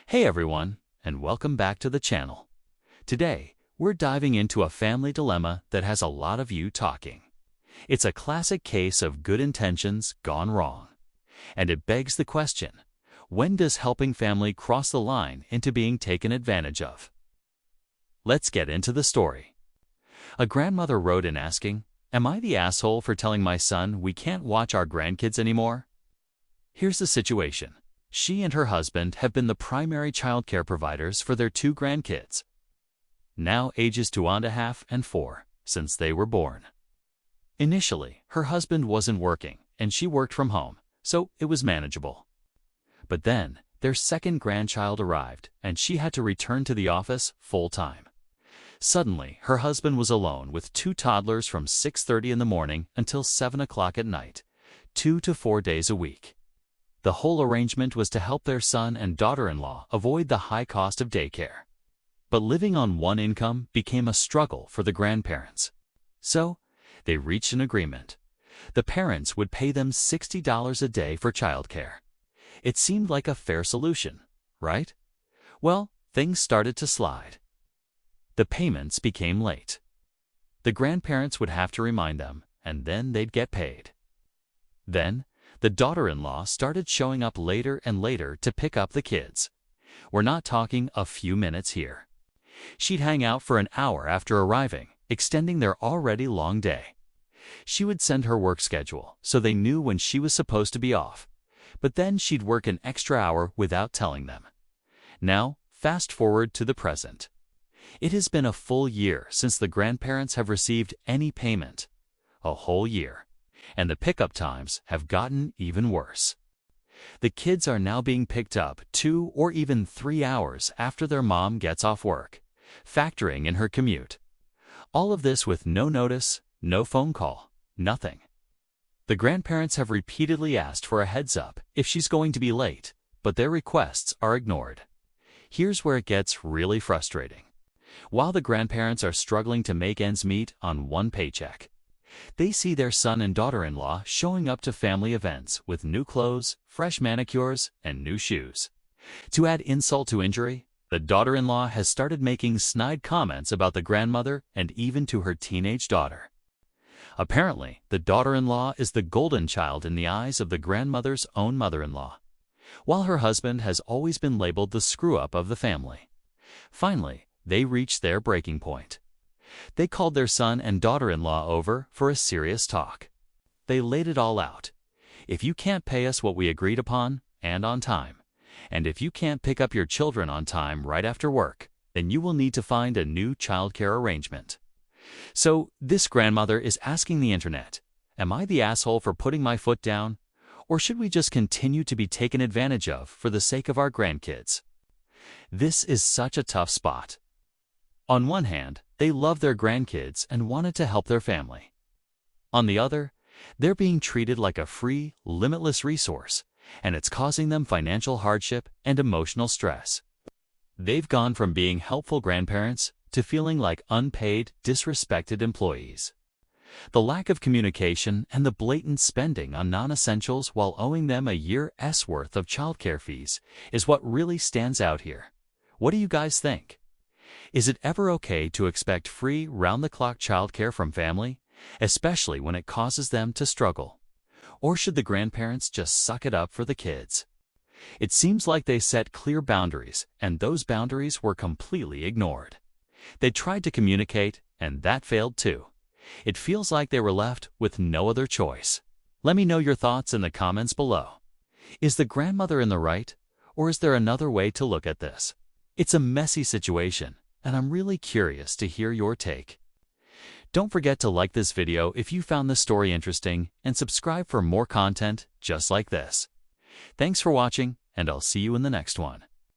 Hey everyone, and welcome back to the channel. Today, we're diving into a family dilemma that has a lot of you talking. It's a classic case of good intentions gone wrong. And it begs the question, when does helping family cross the line into being taken advantage of? Let's get into the story. A grandmother wrote in asking, "Am I the asshole for telling my son we can't watch our grandkids anymore?" Here's the situation. She and her husband have been the primary childcare providers for their two grandkids, now ages 2.5 and 4, since they were born. Initially, her husband wasn't working, and she worked from home, so it was manageable. But then, their second grandchild arrived, and she had to return to the office full-time. Suddenly, her husband was alone with two toddlers from 6:30 in the morning until 7 o'clock at night, 2 to 4 days a week. The whole arrangement was to help their son and daughter-in-law avoid the high cost of daycare. But living on one income became a struggle for the grandparents. So, they reached an agreement. The parents would pay them $60 a day for childcare. It seemed like a fair solution, right? Well, things started to slide. The payments became late. The grandparents would have to remind them, and then they'd get paid. Then, the daughter-in-law started showing up later and later to pick up the kids. We're not talking a few minutes here. She'd hang out for an hour after arriving, extending their already long day. She would send her work schedule, so they knew when she was supposed to be off. But then she'd work an extra hour without telling them. Now, fast forward to the present. It has been a full year since the grandparents have received any payment. A whole year. And the pickup times have gotten even worse. The kids are now being picked up 2 or even 3 hours after their mom gets off work, factoring in her commute. All of this with no notice, no phone call, nothing. The grandparents have repeatedly asked for a heads up if she's going to be late, but their requests are ignored. Here's where it gets really frustrating. While the grandparents are struggling to make ends meet on one paycheck, they see their son and daughter-in-law showing up to family events with new clothes, fresh manicures, and new shoes. To add insult to injury, the daughter-in-law has started making snide comments about the grandmother and even to her teenage daughter. Apparently, the daughter-in-law is the golden child in the eyes of the grandmother's own mother-in-law, while her husband has always been labeled the screw-up of the family. Finally, they reached their breaking point. They called their son and daughter-in-law over for a serious talk. They laid it all out. If you can't pay us what we agreed upon, and on time, and if you can't pick up your children on time right after work, then you will need to find a new childcare arrangement. So, this grandmother is asking the internet, am I the asshole for putting my foot down? Or should we just continue to be taken advantage of for the sake of our grandkids? This is such a tough spot. On one hand, they love their grandkids and wanted to help their family. On the other, they're being treated like a free, limitless resource, and it's causing them financial hardship and emotional stress. They've gone from being helpful grandparents to feeling like unpaid, disrespected employees. The lack of communication and the blatant spending on non-essentials while owing them a year's worth of childcare fees is what really stands out here. What do you guys think? Is it ever okay to expect free, round-the-clock childcare from family, especially when it causes them to struggle? Or should the grandparents just suck it up for the kids? It seems like they set clear boundaries, and those boundaries were completely ignored. They tried to communicate, and that failed too. It feels like they were left with no other choice. Let me know your thoughts in the comments below. Is the grandmother in the right, or is there another way to look at this? It's a messy situation, and I'm really curious to hear your take. Don't forget to like this video if you found this story interesting and subscribe for more content just like this. Thanks for watching, and I'll see you in the next one.